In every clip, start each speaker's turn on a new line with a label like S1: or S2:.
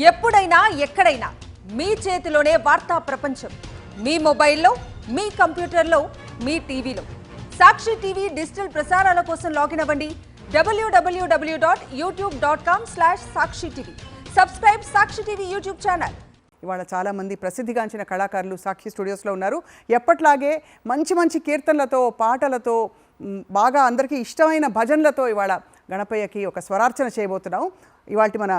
S1: ఎప్పుడైనా ఎక్కడైనా మీ చేతిలోనే వార్తా ప్రపంచం. మీ మొబైల్లో, మీ కంప్యూటర్లో, మీ టీవీలో. సాక్షి టీవీ డిజిటల్ ప్రసారాల కోసం లాగిన్ అవ్వండి www.youtube.com/sakshi-tv. సబ్స్క్రైబ్ సాక్షి టీవీ యూట్యూబ్ ఛానల్.
S2: ఇవాళ చాలామంది ప్రసిద్ధిగాంచిన కళాకారులు సాక్షి స్టూడియోస్లో ఉన్నారు. ఎప్పట్లాగే మంచి మంచి కీర్తనలతో, పాటలతో, బాగా అందరికీ ఇష్టమైన భజనలతో ఇవాళ గణపయ్యకి ఒక స్వరార్చన చేయబోతున్నాం. ఇవాళ మన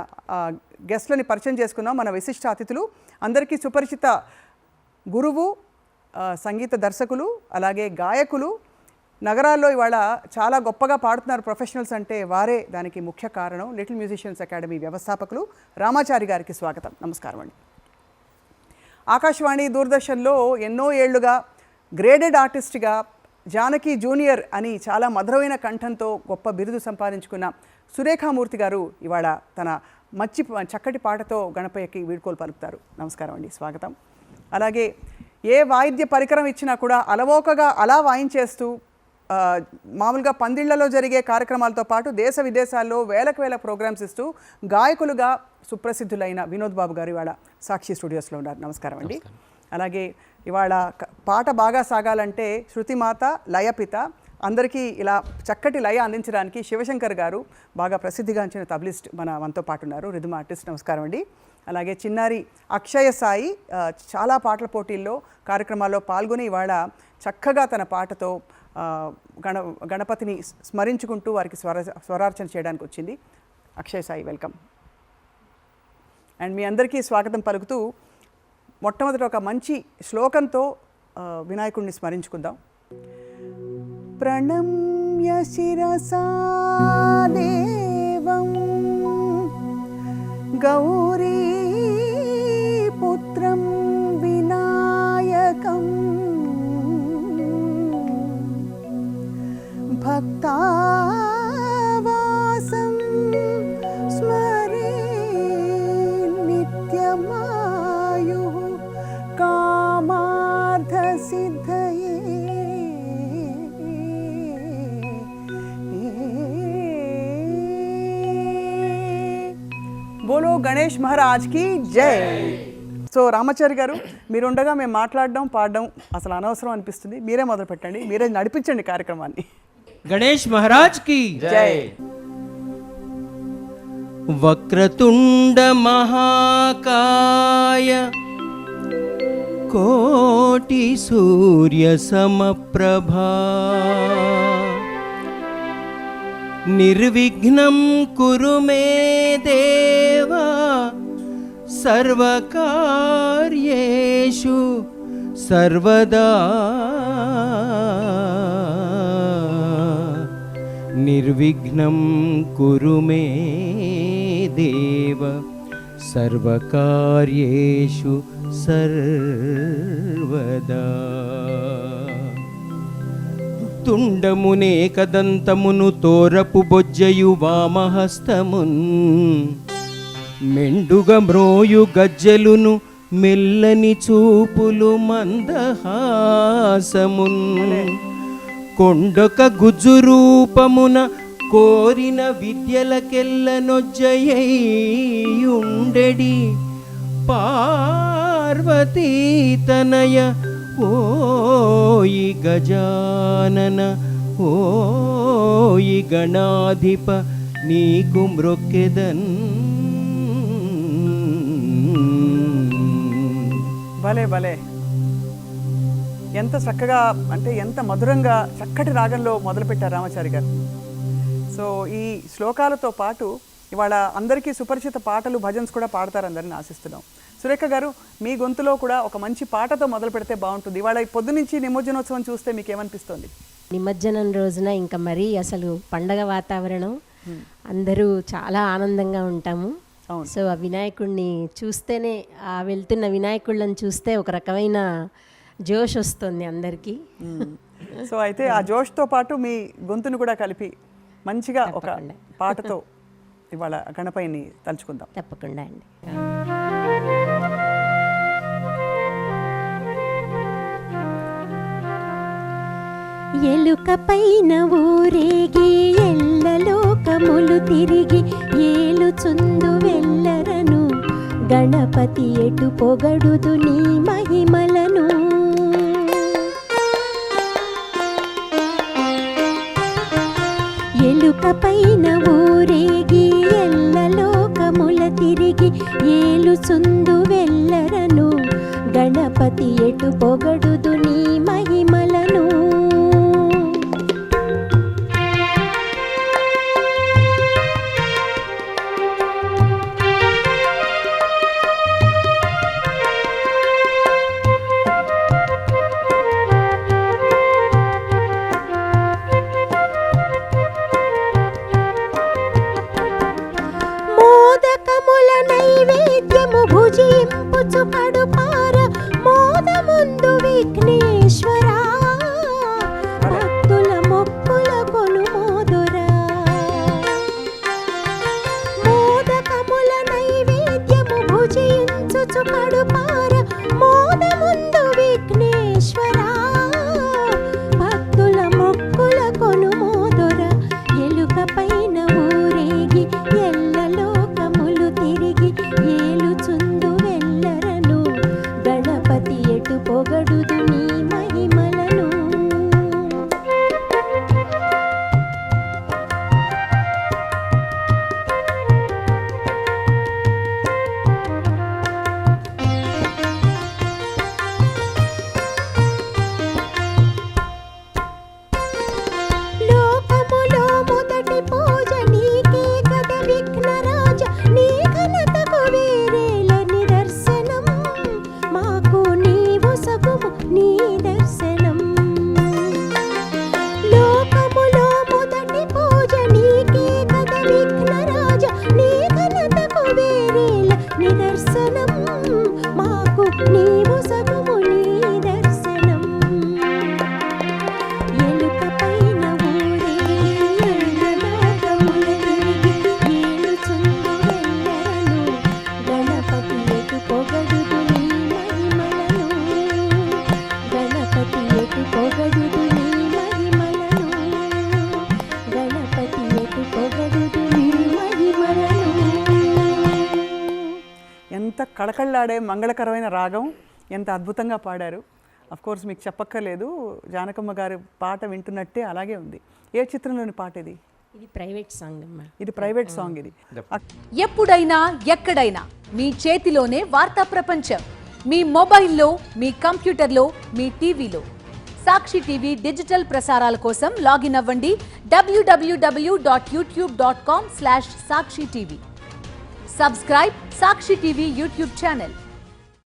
S2: గెస్ట్లని పరిచయం చేసుకుందాం. మన విశిష్ట అతిథులు అందరికీ సుపరిచిత గురువు, సంగీత దర్శకులు, అలాగే గాయకులు. నగరాల్లో ఇవాళ చాలా గొప్పగా పాడుతున్నారు ప్రొఫెషనల్స్ అంటే వారే దానికి ముఖ్య కారణం. లిటిల్ మ్యూజిషియన్స్ అకాడమీ వ్యవస్థాపకులు రామాచారి గారికి స్వాగతం. నమస్కారం అండి. ఆకాశవాణి, దూరదర్శన్లో ఎన్నో ఏళ్లుగా గ్రేడెడ్ ఆర్టిస్ట్గా జానకి జూనియర్ అని చాలా మధురమైన కంఠంతో గొప్ప బిరుదు సంపాదించుకున్న సురేఖామూర్తి గారు ఇవాళ తన చక్కటి పాటతో గణపయ్యకి వీడ్కోలు పలుకుతారు. నమస్కారం అండి, స్వాగతం. అలాగే ఏ వాయిద్య పరికరం ఇచ్చినా కూడా అలవోకగా అలా వాయించేస్తూ మామూలుగా పందిళ్లలో జరిగే కార్యక్రమాలతో పాటు దేశ విదేశాల్లో వేలకు వేల ప్రోగ్రామ్స్ ఇస్తూ గాయకులుగా సుప్రసిద్ధులైన వినోద్ బాబు గారు ఇవాళ సాక్షి స్టూడియోస్లో ఉన్నారు. నమస్కారం అండి. అలాగే ఇవాళ పాట బాగా సాగాలంటే శృతిమాత, లయపిత, అందరికీ ఇలా చక్కటి లయ అందించడానికి శివశంకర్ గారు బాగా ప్రసిద్ధిగాంచిన తబలిస్ట్ మనతో పాటు ఉన్నారు, రిథమ్ ఆర్టిస్ట్. నమస్కారం అండి. అలాగే చిన్నారి అక్షయ సాయి చాలా పాటల పోటీల్లో, కార్యక్రమాల్లో పాల్గొని ఇవాళ చక్కగా తన పాటతో గణపతిని స్మరించుకుంటూ వారికి స్వరార్చన చేయడానికి వచ్చింది. అక్షయ సాయి, వెల్కమ్. అండ్ మీ అందరికీ స్వాగతం పలుకుతూ మొట్టమొదటి ఒక మంచి శ్లోకంతో వినాయకుడిని స్మరించుకుందాం. ప్రణమ్య శిరసా దేవం గౌరీ పుత్రం వినాయకం భక్తావాసం స్మరే నిత్యమాయు కామార్థ సిద్ధయే. బోలో గణేష్ మహారాజ్ కి జై. సో రామాచారి గారు, మీరుండగా మేము మాట్లాడడం, పాడడం అసలు అనవసరం అనిపిస్తుంది. మీరే మొదలు పెట్టండి, మీరే నడిపించండి కార్యక్రమాన్ని.
S3: గణేష్ మహారాజ్ కి
S2: జై.
S3: వక్రతుండ మహాకాయ కోటి సూర్య సమప్రభా నిర్విఘ్నం కురు మే దేవా సర్వకార్యేషు సర్వదా నిర్విఘ్నం కురు మే దేవ సర్వకార్యేషు సర్వదా. తుండమునేకదంతమును తోరపు బొజ్జయు వామహస్తమున్ మెండుగ మ్రోయు గజ్జలును మెల్లని చూపులు మందహాసమున్ కొండొక గుజ్జు రూపమున కోరిన విద్యలకెల్లనొజ్జయుండెడి పార్వతీతనయ ఓయి గజానన ఓయి గణాధిప నీకు మ్రొక్కెదన్.
S2: భలే భలే, ఎంత చక్కగా, అంటే ఎంత మధురంగా చక్కటి రాగంలో మొదలుపెట్టారు రామాచారి గారు. సో ఈ శ్లోకాలతో పాటు ఇవాళ అందరికీ సుపరిచిత పాటలు, భజన్స్ కూడా పాడతారు అందరిని ఆశిస్తున్నాం. సురేఖ గారు, మీ గొంతులో కూడా ఒక మంచి పాటతో మొదలు పెడితే బాగుంటుంది. ఇవాళ పొద్దు నుంచి నిమజ్జనోత్సవం చూస్తే మీకు ఏమనిపిస్తుంది?
S4: నిమజ్జనం రోజున ఇంకా మరీ అసలు పండగ వాతావరణం, అందరూ చాలా ఆనందంగా ఉంటాము. సో ఆ వినాయకుడిని చూస్తేనే, ఆ వెళ్తున్న వినాయకుళ్ళని చూస్తే ఒక రకమైన జోష్ వస్తుంది అందరికీ.
S2: సో అయితే ఆ జోష్తో పాటు మీ గొంతును కూడా కలిపి మంచిగా ఒక పాటతో ఇవాళ గణపయ్యని తలుచుకుందాం.
S4: తప్పకుండా అండి.
S5: ఎలుక పైన ఊరేగి ఎల్లలోకములు తిరిగి ఏలుచుందు వెల్లరను గణపతి ఎటు పొగడుదు నీ మహిమలను. ఎలుక పైన ఊరేగి ఎల్లలోకముల తిరిగి ఏలుచుందు వెల్లరను. గణపతి ఎటు పొగడుదు నీ మహిమలను. మోదకముల నైవేద్యము భుజింపుచు కడుపార మోదముందు విఘ్నేశ్వరా. భక్తుల మొక్కుల కొనుమోదురా. మోదకముల నైవేద్యము భుజించుచు కడుపార మోదముందు విఘ్నేశ్వరా. భక్తుల మొక్కుల కొనుమోదురా. ఎలుక పైన ఊరేగి ఎల్లలోకములు తిరిగి ఏలుచుందు వెల్లరను. గణపతి ఎటు పొగడుదు నీ మహిమలను. లోకములో మొదటి పూజ నీకే కద విఘ్నరాజ. నీ ఘనతకు వేరేల నిదర్శనం. మాకు నీవు సగుము నీ దర్శనం. లోకములో మొదటి పూజ నీకే కద విఘ్నరాజ. నీ ఘనతకు వేరేల నిదర్శనం. మాకు నీవు సగుము నీ దర్శనం. ఎలుక పైన ఊరేగి ఎల్లలోకముల తిరిగి ఏలుచుందు వెల్లరను. గణపతి ఎటు పొగడుదు నీ మహిమలను. గణపతి ఎటు పొగడుదు నీ మహిమలను. గణపతి ఎటు పొగడుదు నీ మహిమలను.
S2: ఎంత కళకళలాడే మంగళకరమైన రాగం, ఎంత అద్భుతంగా పాడారు. కోర్స్ మీకు చెప్పక్కర్లేదు, జానకమ్మ గారి పాట వింటున్నట్టే అలాగే ఉంది. ఏ చిత్రంలోని పాట ఇది?
S4: ఇది ప్రైవేట్ సాంగ్ అమ్మా.
S2: ఇది ప్రైవేట్ సాంగ్ ఇది.
S1: ఎప్పుడైనా ఎక్కడైనా మీ చేతిలోనే వార్తా ప్రపంచం. మీ మొబైల్లో, మీ కంప్యూటర్లో, మీ టీవీలో. సాక్షి టీవీ డిజిటల్ ప్రసారాల కోసం లాగిన్ అవ్వండి www.youtube.com/సాక్షి టీవీ. సబ్స్క్రైబ్ సాక్షి టీవీ యూట్యూబ్ ఛానల్.